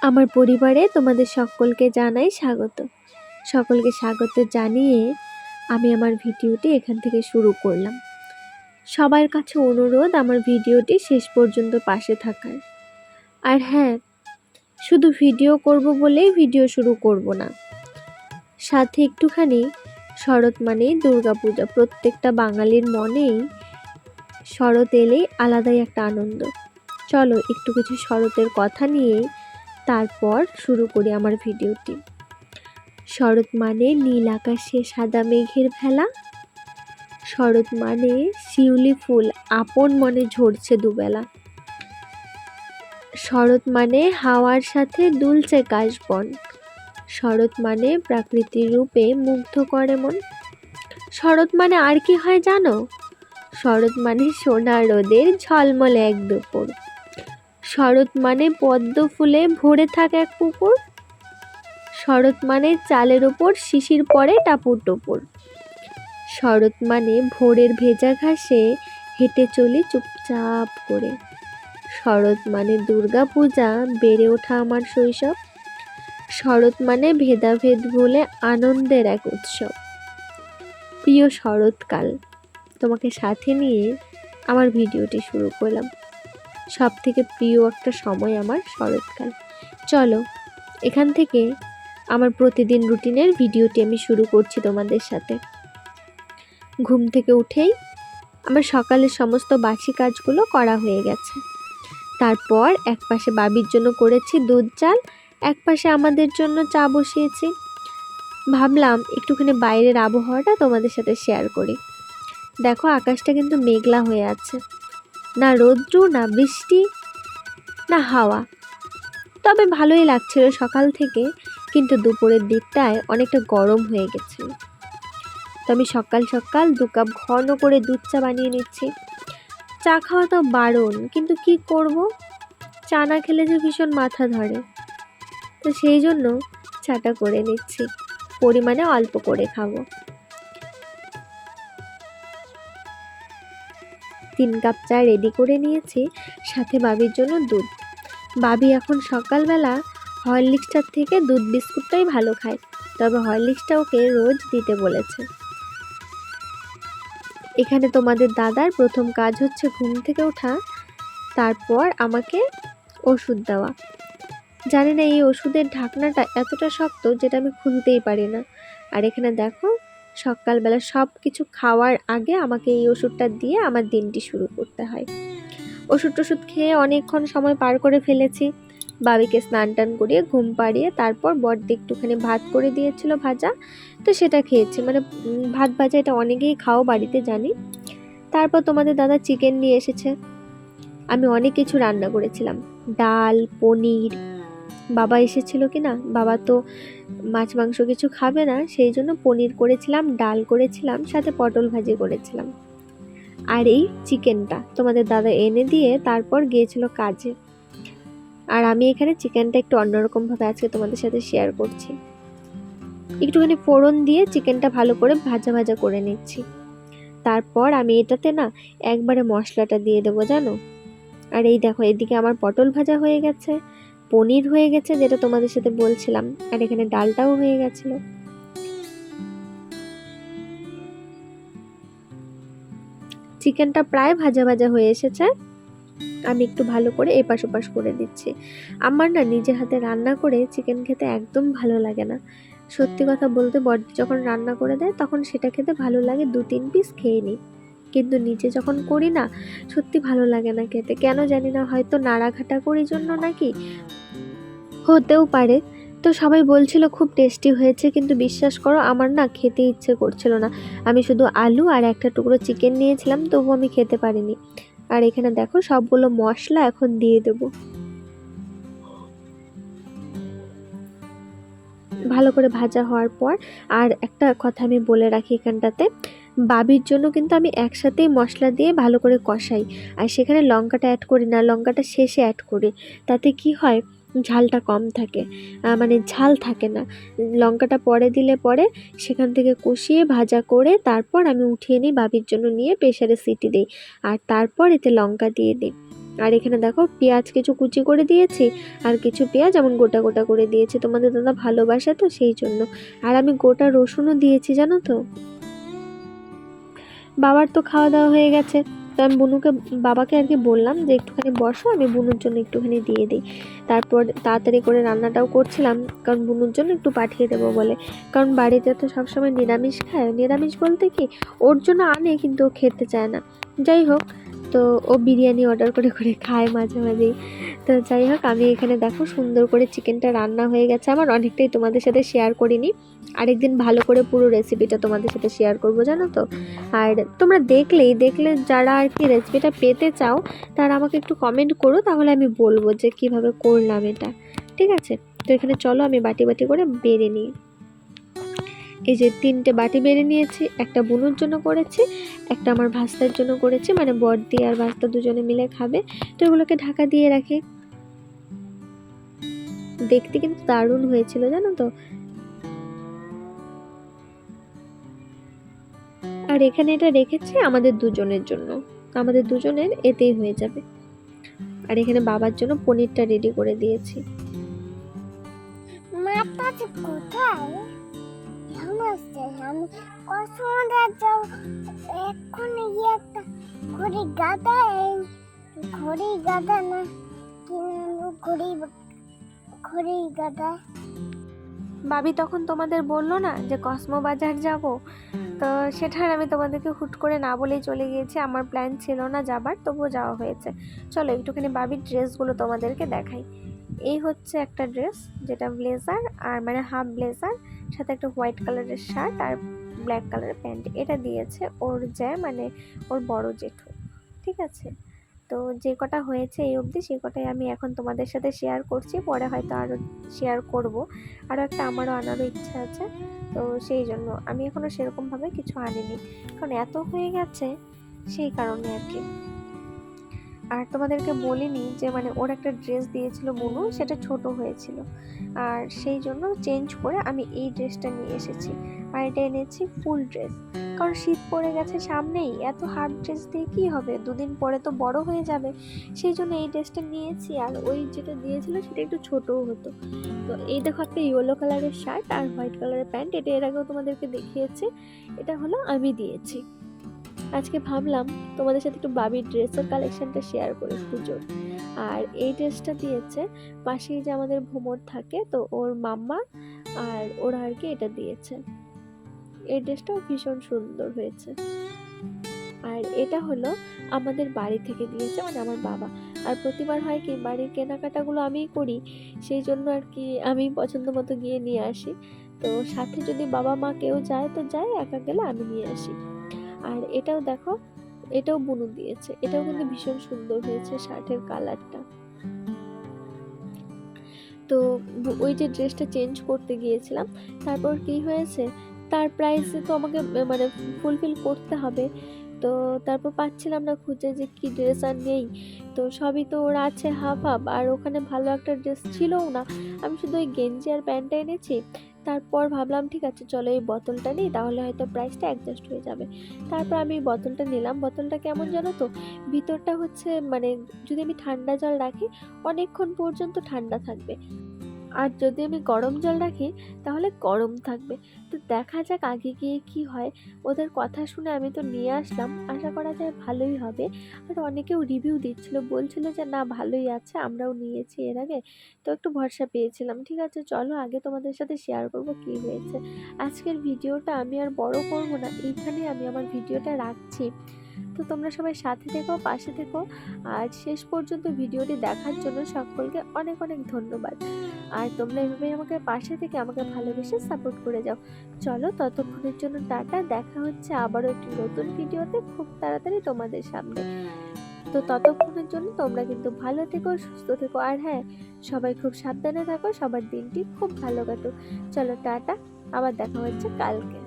আমার পরিবারে তোমাদের সকলকে জানাই স্বাগত। সকলকে স্বাগত জানিয়ে আমি আমার ভিডিওটি এখান থেকে শুরু করলাম। সবার কাছে অনুরোধ আমার ভিডিওটি শেষ পর্যন্ত পাশে থাকার। আর হ্যাঁ, শুধু ভিডিও করব বলেই ভিডিও শুরু করব না, সাথে একটুখানি শরৎ মানেই দুর্গাপূজা। প্রত্যেকটা বাঙালির মনেই শরৎ এলেই আলাদাই একটা আনন্দ। চলো একটু কিছু শরতের কথা নিয়ে তারপর শুরু করি আমার ভিডিওটি। শরৎ মানে নীল আকাশে সাদা মেঘের ভেলা, শরৎ মানে শিউলি ফুল আপন মনে ঝরছে দুবেলা, শরৎ মানে হাওয়ার সাথে দুলছে কাশবন, শরৎ মানে প্রাকৃতিক রূপে মুগ্ধ করে মন। শরৎ মানে আর কি হয় জানো? শরৎ মানে সোনা রোদের ঝলমলে এক দুপুর, শরৎ মানে পদ্ম ফুলে ভরে থাকে এক পুকুর, শরৎ মানে চালের ওপর শিশির পড়ে টাপুর টুপুর, শরৎ মানে ভোরের ভেজা ঘাসে হেঁটে চলি চুপচাপ করে, শরৎ মানে দুর্গা পূজা বেড়ে ওঠা আমার শৈশব, শরৎ মানে ভেদাভেদ ভুলে আনন্দের এক উৎসব। প্রিয় শরৎকাল, তোমাকে সাথে নিয়ে আমার ভিডিওটি শুরু করলাম। সব থেকে প্রিয় একটা সময় আমার শরৎকাল। চলো এখান থেকে আমার প্রতিদিন রুটিনের ভিডিওটি আমি শুরু করছি তোমাদের সাথে। ঘুম থেকে উঠেই আমার সকালের সমস্ত বাসি কাজগুলো করা হয়ে গেছে। তারপর এক পাশে বাবির জন্য করেছি দুধ চাল, এক পাশে আমাদের জন্য চা বসিয়েছি। ভাবলাম একটুখানি বাইরের আবহাওয়াটা তোমাদের সাথে শেয়ার করি। দেখো আকাশটা কিন্তু মেঘলা হয়ে আছে, না রৌদ্র না বৃষ্টি না হাওয়া। তবে ভালোই লাগছিল সকাল থেকে, কিন্তু দুপুরের দিকটায় অনেকটা গরম হয়ে গেছিল। তো আমি সকাল সকাল 2 কাপ ঘন করে দুধ চা বানিয়ে নিচ্ছি। চা খাওয়া তো বারণ, কিন্তু কি করব, চা না খেলে যে ভীষণ মাথা ধরে। তো সেই জন্য চাটা করে নিচ্ছি, পরিমাণে অল্প করে খাবো। 3 কাপ চা রেডি করে নিয়েছি, সাথে বাবির জন্য দুধ। বাবি এখন সকালবেলা হরলিক্সটার থেকে দুধ বিস্কুটটাই ভালো খায়, তবে হরলিক্সটা ওকে রোজ দিতে বলেছে। এখানে তোমাদের দাদার প্রথম কাজ হচ্ছে ঘুম থেকে ওঠা, তারপর আমাকে ওষুধ দেওয়া। জানি না এই ওষুধের ঢাকনাটা এতটা শক্ত যেটা আমি খুলতেই পারি না। আর এখানে দেখো সকালবেলা সব কিছু খাওয়ার আগে আমাকে এই ওষুধটা দিয়ে আমার দিনটি শুরু করতে হয়। ওষুধ খেয়ে অনেকক্ষণ সময় পার করে ফেলেছি। বাবিকে স্নান টান করিয়ে ঘুম পাড়িয়ে তারপর বড়দি একটুখানি ভাত করে দিয়েছিল ভাজা, তো সেটা খেয়েছি। মানে ভাত ভাজা এটা অনেকেই খাও বাড়িতে জানি। তারপর তোমাদের দাদা চিকেন নিয়ে এসেছে। আমি অনেক কিছু রান্না করেছিলাম, ডাল, পনির। বাবা এসেছিল কি না, বাবা তো মাছ মাংস কিছু খাবে না, সেই জন্য পনির করেছিলাম, ডাল করেছিলাম, সাথে পটল ভাজি করেছিলাম। আর এই চিকেনটা তোমাদের দাদা এনে দিয়ে তারপর গিয়েছিল কাজে। আর আমি এখানে চিকেনটা একটু অন্যরকমভাবে আজকে তোমাদের সাথে শেয়ার করছি। একটুখানি ফোড়ন দিয়ে চিকেনটা ভালো করে ভাজা ভাজা করে নিচ্ছি। তারপর আমি এটাতে না একবারে মশলাটা দিয়ে দেবো জানো। আর এই দেখো এদিকে আমার পটল ভাজা হয়ে গেছে, পনির হয়ে গেছে যেটা তোমাদের সাথে বলছিলাম, আর এখানে ডালটাও হয়ে গেছিল। চিকেনটা প্রায় ভাজা ভাজা হয়ে এসেছে। আমি একটু ভালো করে এপাশ ওপাশ করে দিচ্ছি। আমার না নিজে হাতে রান্না করে চিকেন খেতে একদম ভালো লাগে না। সত্যি কথা বলতে বড়দি যখন রান্না করে দেয় তখন সেটা খেতে ভালো লাগে, 2-3 পিস খেয়ে নিই। কিন্তু নিজে যখন করি না, সত্যি ভালো লাগে না খেতে, কেন জানি না, হয়তো নাড়াঘাটা করি জন্য নাকি, হতেও পারে। তো সবাই বলছিল খুব টেস্টি হয়েছে, কিন্তু বিশ্বাস করো আমার না খেতে ইচ্ছে করছিল না। আমি শুধু আলু আর একটা টুকরো চিকেন নিয়েছিলাম, তবু আমি খেতে পারিনি। আর এখানে দেখো সবগুলো মশলা এখন দিয়ে দেব। ভালো করে ভাজা হওয়ার পর, আর একটা কথা আমি বলে রাখি এখানটাতে, বাবির জন্য কিন্তু আমি একসাথেই মশলা দিয়ে ভালো করে কষাই, আর সেখানে লঙ্কাটা অ্যাড করি না, লঙ্কাটা শেষে অ্যাড করি। তাতে কি হয়, ঝালটা কম থাকে, মানে ঝাল থাকে না। লঙ্কাটা পরে দিলে পরে সেখান থেকে কষিয়ে ভাজা করে তারপর আমি উঠিয়ে নিই, বাবির জন্য নিয়ে প্রেসারে সিটি দিই, আর তারপর এতে লঙ্কা দিয়ে দিই। আর এখানে দেখো পেঁয়াজ কিছু কুচি করে দিয়েছি, আর কিছু পেঁয়াজ এমন গোটা গোটা করে দিয়েছি, তোমাদের দাদা ভালোবাসে তো সেই জন্য। আর আমি গোটা রসুনও দিয়েছি জানো তো। বাবার তো খাওয়া দাওয়া হয়ে গেছে, তো আমি বাবাকে আর কি বললাম যে একটুখানি বসো, আমি বুনুর জন্য একটুখানি দিয়ে দিই। তারপর তাড়াতাড়ি করে রান্নাটাও করছিলাম, কারণ বুনুর জন্য একটু পাঠিয়ে দেবো বলে। কারণ বাড়িতে তো সবসময় নিরামিষ খায়, নিরামিষ বলতে কি ওর জন্য আনে কিন্তু ও খেতে চায় না। যাই হোক, তো ও বিরিয়ানি অর্ডার করে করে খায় মাঝে মাঝেই। তো যাই হোক, আমি এখানে দেখো সুন্দর করে চিকেনটা রান্না হয়ে গেছে আমার, অনেকটাই তোমাদের সাথে শেয়ার করিনি। আরেকদিন ভালো করে পুরো রেসিপিটা তোমাদের সাথে শেয়ার করবো জানো তো। আর তোমরা দেখলে যারা আর কি রেসিপিটা পেতে চাও তারা আমাকে একটু কমেন্ট করো, তাহলে আমি বলবো যে কিভাবে করলাম এটা, ঠিক আছে। তো এখানে চলো আমি বাটি বাটি করে বেড়ে নিই। এই যে 3টে বাটি বেড়ে নিয়েছি, একটা বুনুর জন্য করেছি, একটা আমার ভাস্তার জন্য করেছি, মানে বড়দি আর ভাস্তা দুজনে মিলে খাবে। তো এগুলোকে ঢাকা দিয়ে রাখি। দেখতে কিন্তু দারুণ হয়েছিল জানো তো। আর এখানে এটা রেখেছি আমাদের দুজনের জন্য, আমাদের দুজনের এতেই হয়ে যাবে। আর এখানে বাবার জন্য পনিরটা রেডি করে দিয়েছি। ভাবি তখন তোমাদের বললো না যে কসমো বাজার যাব, তো সেটার আমি তোমাদেরকে হুট করে না বলেই চলে গিয়েছি, আমার প্ল্যান ছিল না যাবার, তবুও যাওয়া হয়েছে। চলো একটুখানি বাবির ড্রেসগুলো তোমাদেরকে দেখাই। এই হচ্ছে একটা ড্রেস, যেটা ব্লেজার, আর মানে হাফ ব্লেজার, সাথে একটা হোয়াইট কালারের শার্ট আর ব্ল্যাক কালারের প্যান্ট। এটা দিয়েছে ওর মানে ওর বড় জেঠু, ঠিক আছে। তো যে কটা হয়েছে এই অবধি, সেই কটাই আমি এখন তোমাদের সাথে শেয়ার করছি, পরে হয়তো আরও শেয়ার করব। আরও একটা আমারও আনারও ইচ্ছা আছে, তো সেই জন্য আমি এখনও সেরকমভাবে কিছু আনিনি, কারণ এত হয়ে গেছে সেই কারণে আর কি। আর তোমাদেরকে বলিনি যে মানে ওর একটা ড্রেস দিয়েছিল বুনু, সেটা ছোট হয়েছিল, আর সেই জন্য চেঞ্জ করে আমি এই ড্রেসটা নিয়ে এসেছি। আর এটা এনেছি ফুল ড্রেস, কারণ শীত পড়ে গেছে সামনেই, এত হাফ ড্রেস দিয়ে কী হবে, 2 দিন পরে তো বড় হয়ে যাবে, সেই জন্য এই ড্রেসটা নিয়েছি। আর ওই যেটা দিয়েছিল সেটা একটু ছোটও হতো। তো এই দেখো একটা ইয়েলো কালারের শার্ট আর হোয়াইট কালারের প্যান্ট, এটা এর আগেও তোমাদেরকে দেখিয়েছি, এটা হলো আমি দিয়েছি। আজকে ভাবলাম তোমাদের সাথে একটু বাবির ড্রেসের কালেকশনটা শেয়ার করি পুজোর। আর এই ড্রেসটা দিয়েছে পাশেই যে আমাদের ভ্রমর থাকে, তো ওর মাম্মা আর ওরা আর কি এটা দিয়েছে। এই ড্রেসটাও ভীষণ সুন্দর হয়েছে। আর এটা হলো আমাদের বাড়ি থেকে দিয়েছে, মানে আমার বাবা। আর প্রতিবার হয় কি বাড়ির কেনাকাটাগুলো আমিই করি, সেই জন্য আর কি আমি পছন্দ মতো গিয়ে নিয়ে আসি। তো সাথে যদি বাবা মা কেউ যায় তো যায়, একা গেলে আমি নিয়ে আসি। আর এটাও দেখো, এটাও বুনু দিয়েছে, এটাও কিন্তু ভীষণ সুন্দর হয়েছে শার্টের কালারটা। তো ওই যে ড্রেসটা চেঞ্জ করতে গিয়েছিলাম, তারপর কি হয়েছে, তার প্রাইসে তো আমাকে মানে ফুলফিল করতে হবে, তো তারপর পাচ্ছিলাম না খুঁজে যে কি ড্রেস আর নেই। তো সবই তো ওরা আছে হাফ হাফ, আর ওখানে ভালো একটা ড্রেস ছিলও না, আমি শুধু ওই গেঞ্জি আর প্যান্টটা এনেছি। তারপর ভাবলাম ঠিক আছে চলো এই বোতলটা নিই, তাহলে হয়তো প্রাইসটা অ্যাডজাস্ট হয়ে যাবে। তারপর আমি বোতলটা নিলাম। বোতলটা কেমন জানো তো, ভিতরটা হচ্ছে মানে যদি আমি ঠান্ডা জল রাখি অনেকক্ষণ পর্যন্ত ঠান্ডা থাকবে, আর যদি আমি গরম জল রাখি তাহলে গরম থাকবে। তো দেখা যাক আগে গিয়ে কি হয়। ওদের কথা শুনে আমি তো নিয়ে আসলাম, আশা করা যায় ভালোই হবে। আর অনেকেও রিভিউ দিচ্ছিল, বলছিল যে না ভালোই আছে, আমরাও নিয়েছি এর আগে, তো একটু ভরসা পেয়েছিলাম। ঠিক আছে চলো আগে তোমাদের সাথে শেয়ার করব কি হয়েছে। আজকের ভিডিওটা আমি আর বড় করব না, এইখানে আমি আমার ভিডিওটা রাখছি। তো তোমরা সবাই সাথে থেকো, পাশে থেকো, আর শেষ পর্যন্ত ভিডিওটি দেখার জন্য সকলকে অনেক অনেক ধন্যবাদ। আর তোমরা এভাবেই আমাকে পাশে থেকে আমাকে ভালোবেসে সাপোর্ট করে যাও। চলো ততক্ষণের জন্য টাটা, দেখা হচ্ছে আবারও একটি নতুন ভিডিওতে খুব তাড়াতাড়ি তোমাদের সামনে। তো ততক্ষণের জন্য তোমরা কিন্তু ভালো থেকো, সুস্থ থেকো, আর হ্যাঁ সবাই খুব সাবধানে থাকো, সবার দিনটি খুব ভালো কাটুক। চলো টাটা, আবার দেখা হচ্ছে কালকে।